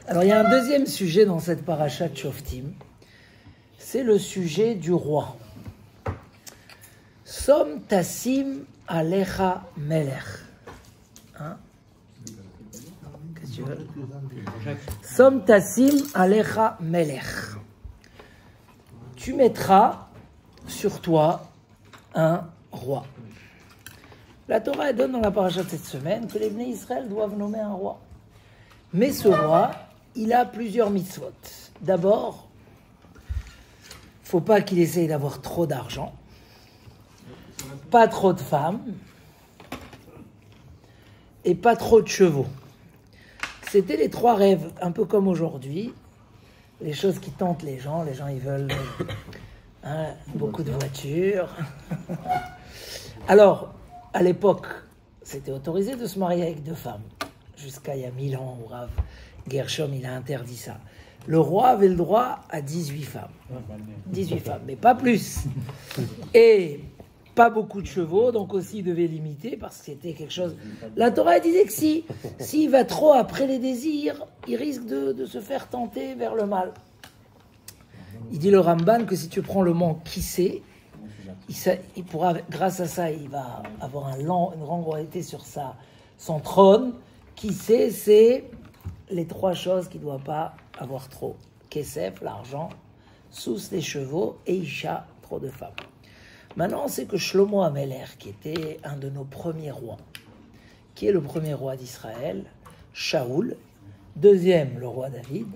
Alors, il y a un deuxième sujet dans cette paracha de Shoftim. C'est le sujet du roi. Som tassim alecha melech. Hein? Qu'est-ce que tu veux? Som tassim alecha melech. Tu mettras sur toi un roi. La Torah donne dans la paracha de cette semaine que les Bnei Israël doivent nommer un roi. Mais ce roi, il a plusieurs mitzvot. D'abord, il ne faut pas qu'il essaye d'avoir trop d'argent, pas trop de femmes et pas trop de chevaux. C'était les trois rêves, un peu comme aujourd'hui, les choses qui tentent les gens. Les gens, ils veulent beaucoup de voitures. Alors, à l'époque, c'était autorisé de se marier avec deux femmes. Jusqu'à il y a 1000 ans, où Rav Gershom, il a interdit ça. Le roi avait le droit à 18 femmes. 18 femmes, mais pas plus. Et pas beaucoup de chevaux, donc aussi il devait limiter, parce que c'était quelque chose... La Torah disait que s'il va trop après les désirs, il risque de se faire tenter vers le mal. Il dit le Ramban que si tu prends le mot qui sait, il pourra, grâce à ça, il va avoir une grande royauté sur son trône. Qui sait, c'est les trois choses qu'il ne doit pas avoir trop. Kesef, l'argent, Sous, les chevaux, et Isha, trop de femmes. Maintenant, on sait que Shlomo Amelech, qui était un de nos premiers rois, qui est le premier roi d'Israël, Shaoul, deuxième, le roi David,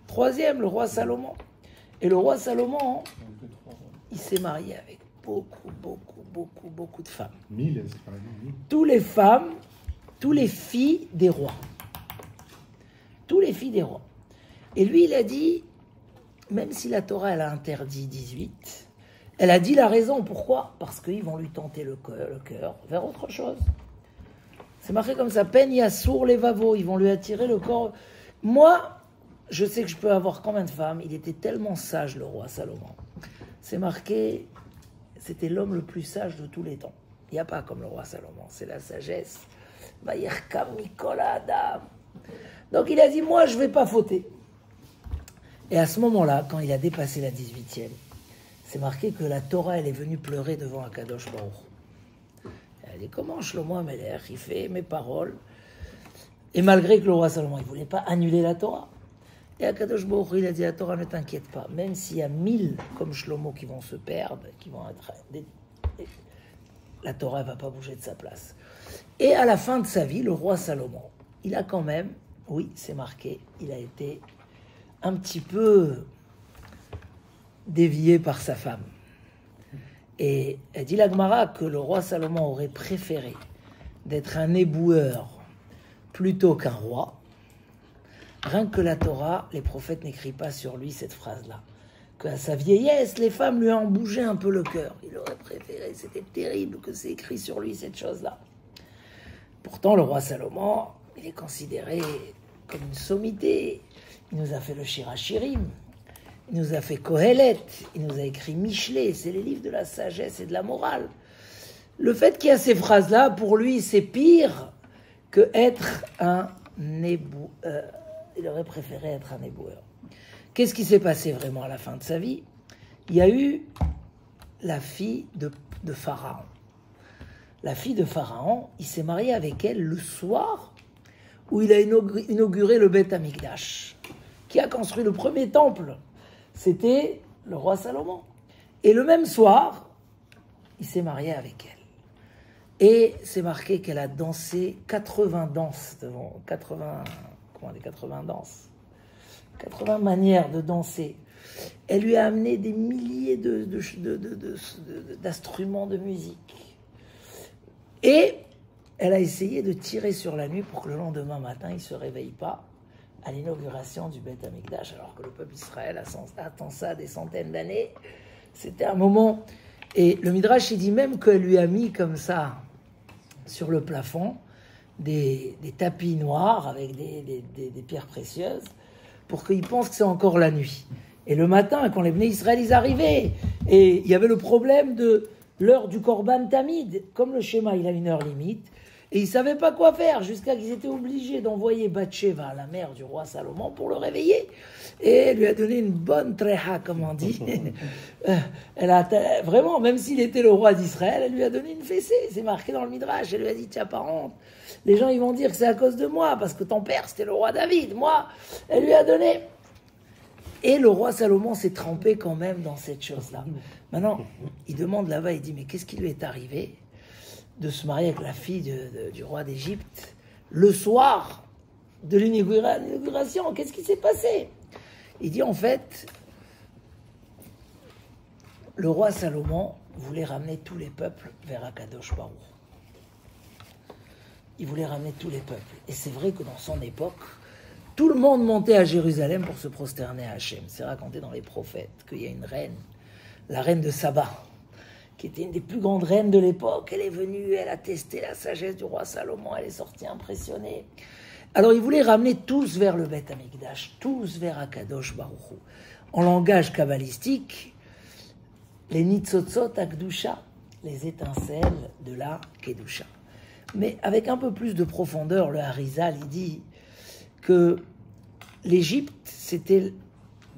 troisième, le roi Salomon. Et le roi Salomon, il s'est marié avec beaucoup de femmes. 1000, c'est par exemple 1000. Tous les filles des rois. Tous les filles des rois. Et lui, il a dit, même si la Torah, elle a interdit 18, elle a dit la raison. Pourquoi? Parce qu'ils vont lui tenter le cœur vers autre chose. C'est marqué comme ça, Pen Yassour les vavos, ils vont lui attirer le corps. Moi, je sais que je peux avoir combien de femmes. Il était tellement sage, le roi Salomon. C'est marqué, c'était l'homme le plus sage de tous les temps. Il n'y a pas comme le roi Salomon, c'est la sagesse. Donc il a dit, moi je ne vais pas fauter. Et à ce moment-là, quand il a dépassé la 18e, c'est marqué que la Torah, elle est venue pleurer devant Akadosh Baruch. Elle a dit, comment Shlomo Amelech, il fait mes paroles. Et malgré que le roi Salomon, il ne voulait pas annuler la Torah. Et Akadosh Baruch, il a dit, la Torah, ne t'inquiète pas, même s'il y a 1000 comme Shlomo qui vont se perdre, qui vont être... La Torah ne va pas bouger de sa place. Et à la fin de sa vie, le roi Salomon, il a quand même, oui, c'est marqué, il a été un petit peu dévié par sa femme. Et elle dit la Gemara que le roi Salomon aurait préféré d'être un éboueur plutôt qu'un roi. Rien que la Torah, les prophètes n'écrivent pas sur lui cette phrase-là. Qu'à sa vieillesse, les femmes lui ont bougé un peu le cœur. Il aurait préféré, c'était terrible que c'est écrit sur lui cette chose-là. Pourtant, le roi Salomon, il est considéré comme une sommité. Il nous a fait le Shirachirim, il nous a fait Kohelet, il nous a écrit Michelet, c'est les livres de la sagesse et de la morale. Le fait qu'il y a ces phrases-là, pour lui, c'est pire que être un éboueur. Il aurait préféré être un éboueur. Qu'est-ce qui s'est passé vraiment à la fin de sa vie? Il y a eu la fille de Pharaon. La fille de Pharaon, il s'est marié avec elle le soir où il a inauguré le Beth Amikdash. Qui a construit le premier temple? C'était le roi Salomon. Et le même soir, il s'est marié avec elle. Et c'est marqué qu'elle a dansé 80 danses devant 80 danses, 80 manières de danser. Elle lui a amené des milliers d'instruments de musique. Et elle a essayé de tirer sur la nuit pour que le lendemain matin, il ne se réveille pas à l'inauguration du Beth Amikdash, alors que le peuple Israël attend ça des centaines d'années. C'était un moment... Et le Midrash, il dit même qu'elle lui a mis comme ça, sur le plafond, des tapis noirs avec des pierres précieuses, pour qu'il pense que c'est encore la nuit. Et le matin, quand les Bnei Israël, ils arrivaient, et il y avait le problème de l'heure du Korban Tamid. Comme le schéma, il a une heure limite, Et ils ne savaient pas quoi faire, jusqu'à qu'ils étaient obligés d'envoyer Bathsheba, la mère du roi Salomon, pour le réveiller. Et elle lui a donné une bonne tréha, comme on dit. Elle a, vraiment, même s'il était le roi d'Israël, elle lui a donné une fessée. C'est marqué dans le Midrash. Elle lui a dit, tiens, pas honte. Les gens, ils vont dire que c'est à cause de moi, parce que ton père, c'était le roi David. Moi, elle lui a donné. Et le roi Salomon s'est trempé quand même dans cette chose-là. Maintenant, il demande là-bas, il dit, mais qu'est-ce qui lui est arrivé de se marier avec la fille du roi d'Égypte le soir de l'inauguration? Qu'est-ce qui s'est passé? Il dit, en fait, le roi Salomon voulait ramener tous les peuples vers Akadosh Baruch. Il voulait ramener tous les peuples. Et c'est vrai que dans son époque, tout le monde montait à Jérusalem pour se prosterner à Hachem. C'est raconté dans les prophètes qu'il y a une reine, la reine de Saba, qui était une des plus grandes reines de l'époque. Elle est venue, elle a testé la sagesse du roi Salomon, elle est sortie impressionnée. Alors il voulait ramener tous vers le Beth Amikdash, tous vers Akadosh Baruch Hu. En langage kabbalistique, les nitzotzot akdusha, les étincelles de la kedusha. Mais avec un peu plus de profondeur, le Harizal, il dit que l'Égypte, c'était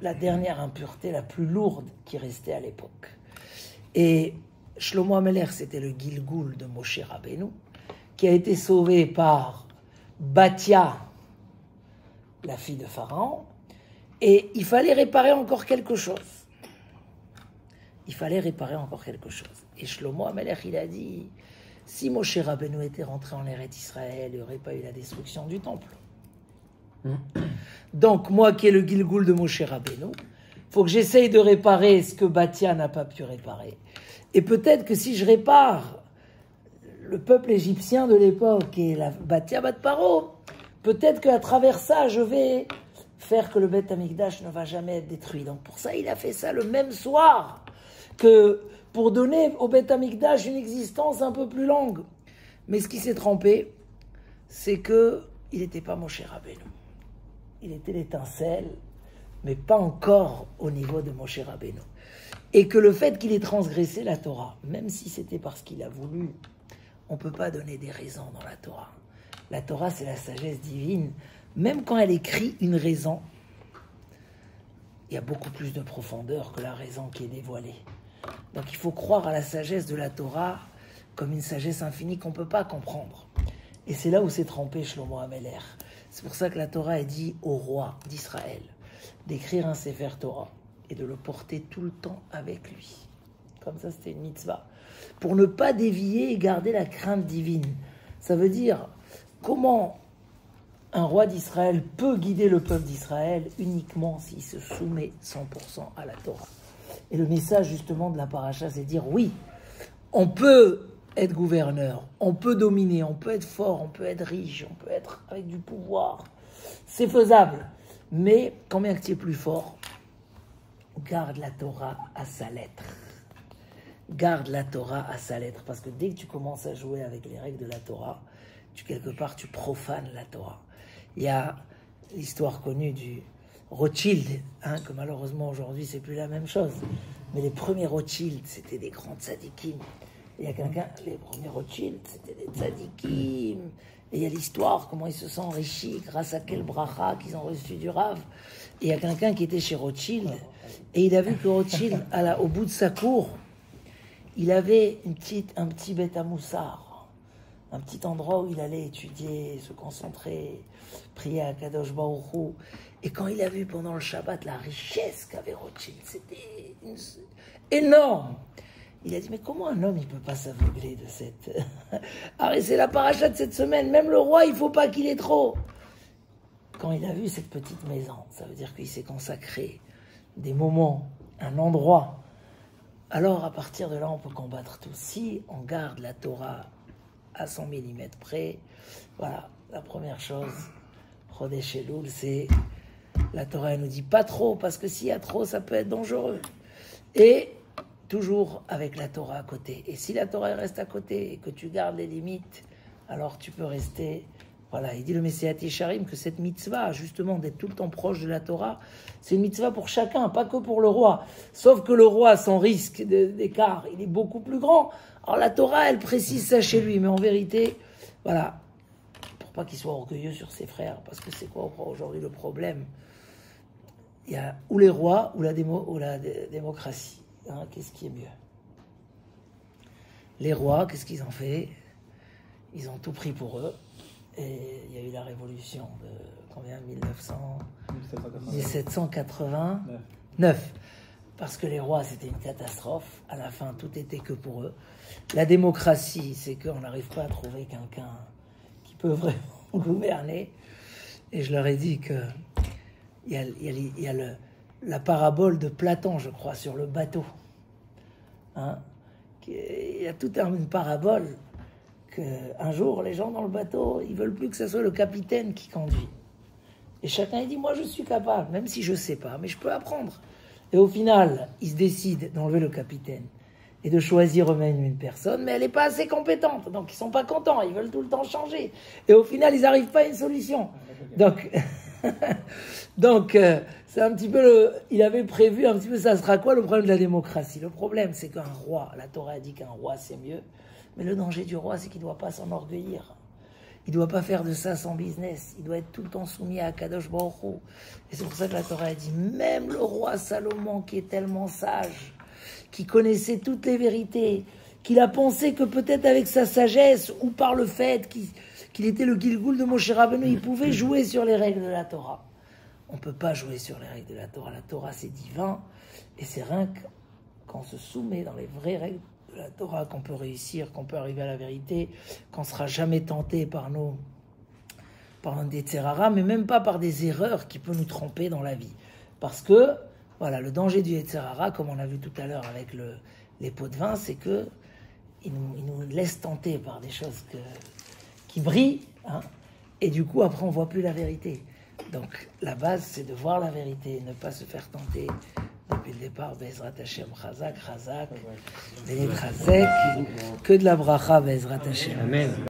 la dernière impureté la plus lourde qui restait à l'époque. Et Shlomo HaMelech, c'était le Gilgoul de Moshe Rabbeinu, qui a été sauvé par Bathia, la fille de Pharaon, et il fallait réparer encore quelque chose. Il fallait réparer encore quelque chose. Et Shlomo HaMelech, il a dit, si Moshe Rabbeinu était rentré en Eretz Israël, il n'y aurait pas eu la destruction du temple. Donc, moi qui ai le Gilgoul de Moshe Rabbeinu, il faut que j'essaye de réparer ce que Bathia n'a pas pu réparer. Et peut-être que si je répare le peuple égyptien de l'époque et la Bathia Bat Paro, peut-être qu'à travers ça, je vais faire que le Beth Amikdash ne va jamais être détruit. Donc pour ça, il a fait ça le même soir, que pour donner au Beth Amikdash une existence un peu plus longue. Mais ce qui s'est trompé, c'est que il n'était pas Moshe Rabbeinu. Il était l'étincelle, mais pas encore au niveau de Moshe Rabbeinu. Et que le fait qu'il ait transgressé la Torah, même si c'était parce qu'il a voulu, on ne peut pas donner des raisons dans la Torah. La Torah, c'est la sagesse divine. Même quand elle écrit une raison, il y a beaucoup plus de profondeur que la raison qui est dévoilée. Donc il faut croire à la sagesse de la Torah comme une sagesse infinie qu'on ne peut pas comprendre. Et c'est là où s'est trompé Shlomo HaMelech. C'est pour ça que la Torah est dit au roi d'Israël d'écrire un Sefer Torah et de le porter tout le temps avec lui. Comme ça, c'était une mitzvah. Pour ne pas dévier et garder la crainte divine. Ça veut dire comment un roi d'Israël peut guider le peuple d'Israël uniquement s'il se soumet 100% à la Torah. Et le message justement de la paracha, c'est dire oui, on peut être gouverneur, on peut dominer, on peut être fort, on peut être riche, on peut être avec du pouvoir. C'est faisable. Mais quand bien que tu es plus fort, garde la Torah à sa lettre. Garde la Torah à sa lettre. Parce que dès que tu commences à jouer avec les règles de la Torah, quelque part, tu profanes la Torah. Il y a l'histoire connue du Rothschild, que malheureusement aujourd'hui, c'est plus la même chose. Mais les premiers Rothschild, c'était des grands tzadikim. Il y a quelqu'un, les premiers Rothschild, c'était des tzadikim. Et il y a l'histoire, comment ils se sont enrichis grâce à quel bracha qu'ils ont reçu du Rav. Et il y a quelqu'un qui était chez Rothschild, et il a vu que Rothschild, au bout de sa cour, il avait un petit Beth Amoussar, un petit endroit où il allait étudier, se concentrer, prier à Kadosh Baruch Hu. Et quand il a vu pendant le Shabbat la richesse qu'avait Rothschild, c'était énorme. Il a dit, mais comment un homme, il ne peut pas s'aveugler de cette... Ah, et c'est la paracha de cette semaine. Même le roi, il ne faut pas qu'il ait trop. Quand il a vu cette petite maison, ça veut dire qu'il s'est consacré des moments, un endroit. Alors, à partir de là, on peut combattre tout. Si on garde la Torah à 100 mm près, voilà, la première chose, Chodesh Elul, c'est... La Torah, elle nous dit pas trop, parce que s'il y a trop, ça peut être dangereux. Et... toujours avec la Torah à côté. Et si la Torah reste à côté et que tu gardes les limites, alors tu peux rester... Voilà, il dit le Messiah Yesharim que cette mitzvah, justement, d'être tout le temps proche de la Torah, c'est une mitzvah pour chacun, pas que pour le roi. Sauf que le roi, son risque d'écart, il est beaucoup plus grand. Alors la Torah, elle précise ça chez lui, mais en vérité, Voilà, pour pas qu'il soit orgueilleux sur ses frères, parce que c'est quoi aujourd'hui le problème? Il y a ou les rois ou la démocratie. Hein, qu'est-ce qui est mieux? Les rois, qu'est-ce qu'ils ont fait? Ils ont tout pris pour eux. Et il y a eu la révolution de combien? 1789. Parce que les rois, c'était une catastrophe. À la fin, tout était que pour eux. La démocratie, c'est qu'on n'arrive pas à trouver quelqu'un qui peut vraiment gouverner. Et je leur ai dit que il y a la parabole de Platon, je crois, sur le bateau. Hein? Il y a toute une parabole qu'un jour, les gens dans le bateau, ils veulent plus que ce soit le capitaine qui conduit. Et chacun dit, moi je suis capable, même si je ne sais pas, mais je peux apprendre. Et au final, ils se décident d'enlever le capitaine et de choisir eux-mêmes une personne, mais elle n'est pas assez compétente, donc ils ne sont pas contents, ils veulent tout le temps changer. Et au final, ils n'arrivent pas à une solution. Donc c'est un petit peu il avait prévu un petit peu, ça sera quoi le problème de la démocratie? Le problème, c'est qu'un roi, la Torah a dit qu'un roi c'est mieux, mais le danger du roi, c'est qu'il ne doit pas s'enorgueillir. Il ne doit pas faire de ça son business. Il doit être tout le temps soumis à Kadosh Baruch Hu. Et c'est pour ça que la Torah a dit, même le roi Salomon, qui est tellement sage, qui connaissait toutes les vérités, qu'il a pensé que peut-être avec sa sagesse, ou par le fait qu'il était le Gilgoul de Moshe Rabbeinu, il pouvait jouer sur les règles de la Torah. On ne peut pas jouer sur les règles de la Torah. La Torah, c'est divin, et c'est rien qu'on se soumet dans les vraies règles de la Torah qu'on peut réussir, qu'on peut arriver à la vérité, qu'on ne sera jamais tenté par un Yetzerara, mais même pas par des erreurs qui peuvent nous tromper dans la vie. Parce que, voilà, le danger du Yetzerara, comme on a vu tout à l'heure avec les pots de vin, c'est que il nous laisse tenter par des choses qui brillent, hein, et du coup, après, on ne voit plus la vérité. Donc, la base, c'est de voir la vérité, ne pas se faire tenter. Depuis le départ, Bezrat Hashem, Chazak, Benit Chazek, que de la bracha, Bezrat Hashem. Amen.